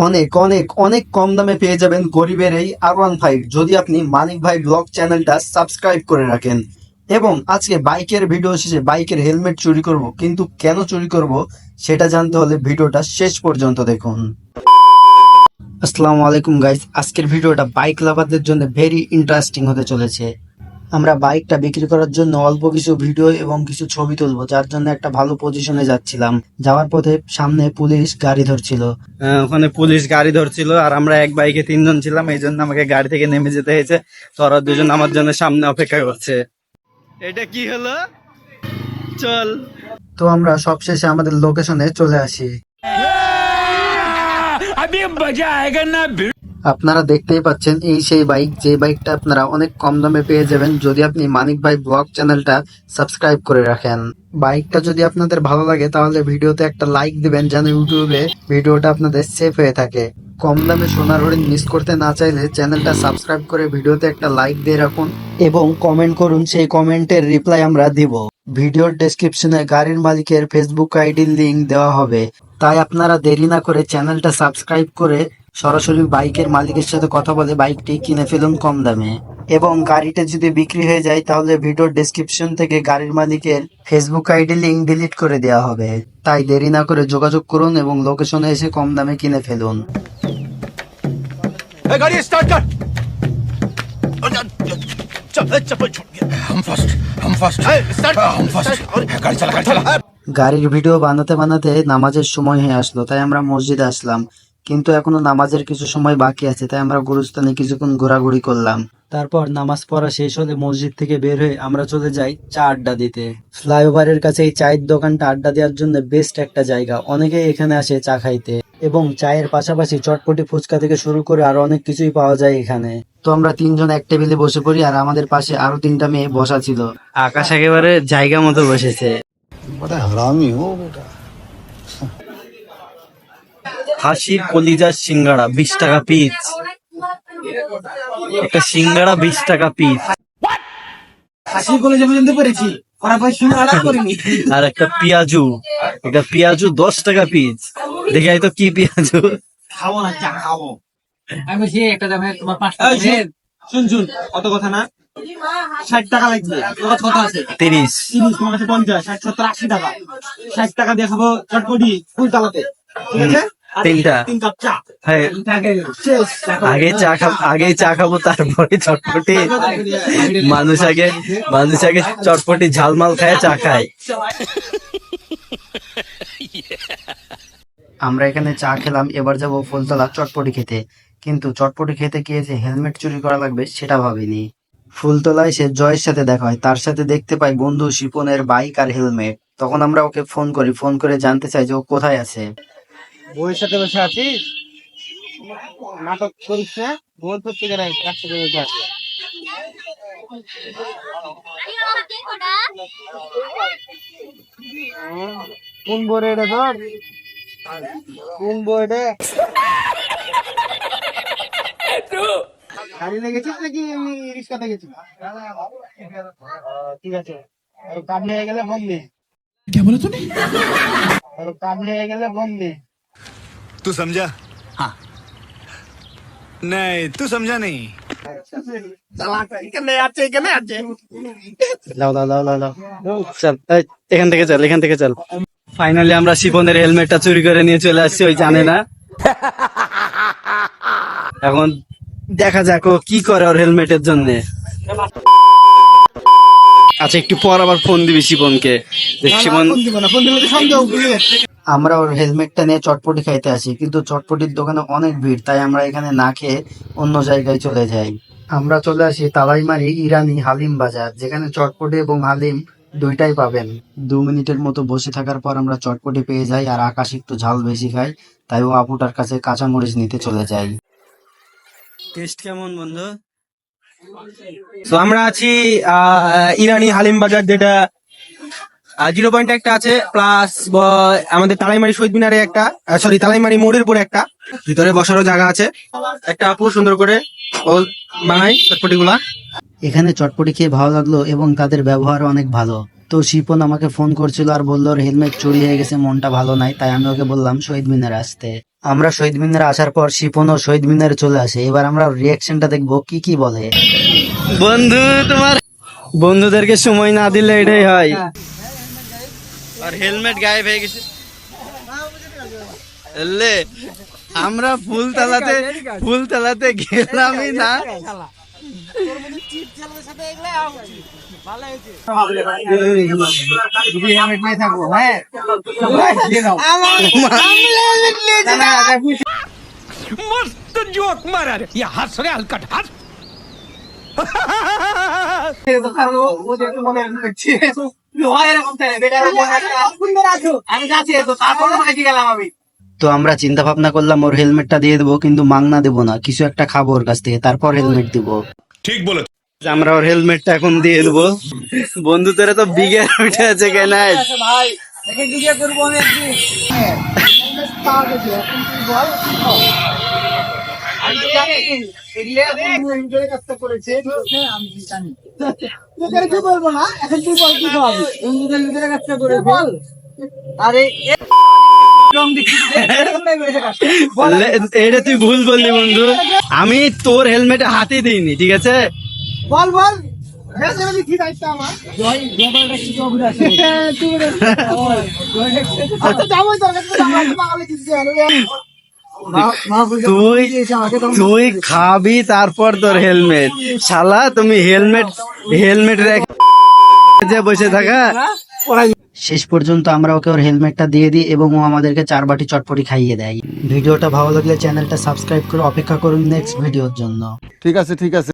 অনেক অনেক অনেক কম দামে পেয়ে যাবেন গরিবের এই R15 যদি আপনি মানিক ভাই ব্লগ চ্যানেলটা সাবস্ক্রাইব করে রাখেন। এবং আজকে বাইকের ভিডিও শেষে বাইকের হেলমেট চুরি করব, কিন্তু কেন চুরি করব সেটা জানতে হলে ভিডিওটা শেষ পর্যন্ত দেখুন। আসসালামু আলাইকুম গাইস, আজকের ভিডিওটা বাইক লাভারদের জন্য ভেরি ইন্টারেস্টিং হতে চলেছে। আমরা বাইকটা বিক্রি করার জন্য অল্প কিছু ভিডিও এবং কিছু ছবি তুলবো, যার জন্য একটা ভালো পজিশনে যাচ্ছিলাম। যাওয়ার পথে সামনে পুলিশ গাড়ি ধরছিল। ওখানে পুলিশ গাড়ি ধরছিল আর আমরা এক বাইকে 3 জন ছিলাম, এই জন্য আমাকে গাড়ি থেকে নেমে যেতে হয়েছে। তো ওরা 2জন আমার জন্য সামনে অপেক্ষা করছে। এটা কি হলো, চল। তো আমরা সবশেষে আমাদের লোকেশনে চলে আসি। আপনারা দেখতেই পাচ্ছেন, এই সেই বাইক, যে বাইকটা আপনারা অনেক কম দামে পেয়ে যাবেন যদি আপনি মানিক ভাই ব্লগ চ্যানেলটা সাবস্ক্রাইব করে রাখেন। বাইকটা যদি আপনাদের ভালো লাগে তাহলে ভিডিওতে একটা লাইক দিবেন, যেন ইউটিউবে ভিডিওটা আপনাদের সেভ হয়ে থাকে। কম দামে সোনার হরিণ মিস করতে না চাইলে চ্যানেলটা সাবস্ক্রাইব করে ভিডিওতে একটা লাইক দিয়ে রাখুন এবং কমেন্ট করুন, সেই কমেন্টের রিপ্লাই আমরা দিব। ভিডিওর ডেসক্রিপশনে গাড়ির মালিকের ফেসবুক আইডির লিংক দেওয়া হবে, তাই আপনারা দেরি না করে চ্যানেলটা সাবস্ক্রাইব করে সরাসরি বাইকের মালিকের সাথে কথা বলে বাইকটি কিনে ফেলুন কম দামে। এবং গাড়িটা যদি বিক্রি হয়ে যায় তাহলে ভিডিওর ডেসক্রিপশন থেকে গাড়ির মালিকের ফেসবুক আইডি লিংক ডিলিট করে দেওয়া হবে। তাই দেরি না করে যোগাযোগ করুন এবং লোকেশনে এসে কম দামে কিনে ফেলুন। गाड़ी स्टार्ट कर। चप्पल छूट गया। हम फास्ट स्टार्ट। हम फास्ट गाड़ी चला। গাড়ির ভিডিও বানাতে বানাতে নামাজের সময় হয়ে আসলো, তাই আমরা মসজিদে আসলাম। কিন্তু এখনো নামাজের কিছু সময় বাকি আছে, তাই আমরা গুরুস্থানে কিছুক্ষণ ঘোরাঘুরি করলাম। তারপর নামাজ পড়া শেষ হলে মসজিদ থেকে বের হয়ে আমরা চলে যাই চা আড্ডা দিতে। ফ্লাইওভারের কাছে এই চায়ের দোকানটা আড্ডা দেওয়ার জন্য বেস্ট একটা জায়গা। অনেকেই এখানে আসে চা খাইতে এবং চায়ের পাশাপাশি চটপটি ফুচকা থেকে শুরু করে আরো অনেক কিছুই পাওয়া যায় এখানে। তো আমরা 3জন এক টেবিলে বসে পড়ি আর আমাদের পাশে আরো 3টা মেয়ে বসা ছিল। আকাশ একেবারে জায়গা মতো বসেছে। बड़ा हरामी हो बेटा। হাসির কলিজার সিঙ্গাড়া 20 টাকা পিস। একটা সিঙ্গাড়া 20 টাকা পিস। হাসির কলেজে পর্যন্ত পড়েছি, ওরা ভাই শুনে আলাদা করিনি। আর একটা পেঁয়াজু 10 টাকা পিস। দেখাই তো কি পেঁয়াজু। খাবো না, চা খাবো। আমি বলছি একটা দামে তোমার 5 টাকা দেন। শুন কত কথা না, 60 টাকা লাগবে। তোমার কত আছে? 30। তোমার কাছে 50, 60, 70, 80 টাকা। 60 টাকা দিয়ে খাবো চটপটি ফুল তালাতে, ঠিক আছে? আর 3 কাপ চা। হ্যাঁ, শেষ। আগে চা খাবো তারপরে চটপটি। মানুষ আগে চটপটি ঝালমাল খায়, চা খায়। আমরা এখানে চা খেলাম, এবার যাবো ফুলতলা চটপটি খেতে। কিন্তু চটপটি খেতে গিয়ে যে হেলমেট চুরি করা লাগবে সেটা ভাবিনি। ফুলতলায় সে জয়ের সাথে দেখা হয়, তার সাথে দেখতে পাই বন্ধু শিপনের বাইক আর হেলমেট। তখন আমরা ওকে ফোন করে জানতে চাই যে ও কোথায় আছে। বউয়ের সাথে বসে আছিস, নাটক করিস না। বউর প্রত্যেকের একসাথে বসে আছে। কোন বউরে এটা ধর, কোন বউরে গাড়ি লেগেছিস নাকি এমনি রিক্সাতে গেছিস? ঠিক আছে, কাম লেগে গেলে ফোন দি। क्या बोला तूने? কাম লেগে গেলে ফোন দি। तू समझा? हाँ। नहीं, तू समझा नहीं। এখানে আছে। লাও চল, এখান থেকে চল। ফাইনালি আমরা শিপনের হেলমেটটা চুরি করে নিয়ে চলে আসছি, ওই জানে না। এখন দেখা যাক ও কি করে ওর হেলমেটের জন্য। আচ্ছা, একটু পর আবার ফোন দিবি শিপনকে। শিপন, আমরা ওর হেলমেটটা নিয়ে চটপটি খাইতে আসি, কিন্তু চটপটির দোকানে অনেক ভিড়, তাই আমরা এখানে না খেয়ে অন্য জায়গায় চলে যাই। আমরা চলে আসি তালাইমারি ইরানি হালিম বাজার, যেখানে চটপটি এবং হালিম দুইটাই পাবেন। 2 মিনিটের মতো বসে থাকার পর আমরা চটপটি পেয়ে যাই, আর আকাশ একটু ঝাল বেশি খাই, তাই ও আপুটার কাছে কাঁচামরিচ নিতে চলে যাই। টেস্ট কেমন বন্ধু? তো আমরা আছি ইরানি হালিম বাজার, যেটা 0 পয়েন্ট একটা আছে, প্লাস আমাদের তালাইমারি শহীদ মিনারে একটা, সরি তালাইমারি মোড়ের পরে একটা, ভিতরে বসারও জায়গা আছে। একটা আপু সুন্দর করে বানাই চটপটি গুলা। এখানে চটপটি খেয়ে ভালো লাগলো এবং তাদের ব্যবহার অনেক ভালো। তো শিপন আমাকে ফোন করছিল আর বললো ওর হেলমেট চুরি হয়ে গেছে, মনটা ভালো নাই, তাই আমি ওকে বললাম শহীদ মিনারে আসতে। আমরা শহীদ মিনারে আসার পর শিপনও শহীদ মিনারে চলে আসে। এবার আমরা রিয়াকশনটা দেখবো কি কি বলে। বন্ধু তোমার বন্ধুদেরকে সময় না দিলে এটাই হয়। আর হেলমেট গায়েব হয়ে গেছে। এলে আমরা ফুলতলাতে গেলামই না। मस्त जोक मारा रे ये हंस रे हलकट हंस তো আমরা চিন্তা ভাবনা করলাম ওর হেলমেটটা দিয়ে দেবো, কিন্তু মাংনা দেবো না, কিছু একটা খাবো ওর কাছ থেকে, তারপর হেলমেট দিবো। ठीक बोले আমরা ওর হেলমেটটা এখন দিয়ে দেবো। বন্ধু তোরা তো বিগের উঠে আছে কেন? এটা তুই ভুল বললি বন্ধু, আমি তোর হেলমেটে হাতে দিইনি, ঠিক আছে? তুই খাবি তারপর তোর হেলমেট। শালা তুমি হেলমেট রেখে বসে থাকা। শেষ পর্যন্ত আমরা ওকে ওর হেলমেটটা দিয়ে দিই এবং ও আমাদেরকে 4 বাটি চটপটি খাইয়ে দেয়। ভিডিওটা ভালো লাগলে চ্যানেলটা সাবস্ক্রাইব করে অপেক্ষা করুন নেক্সট ভিডিওর জন্য। ঠিক আছে।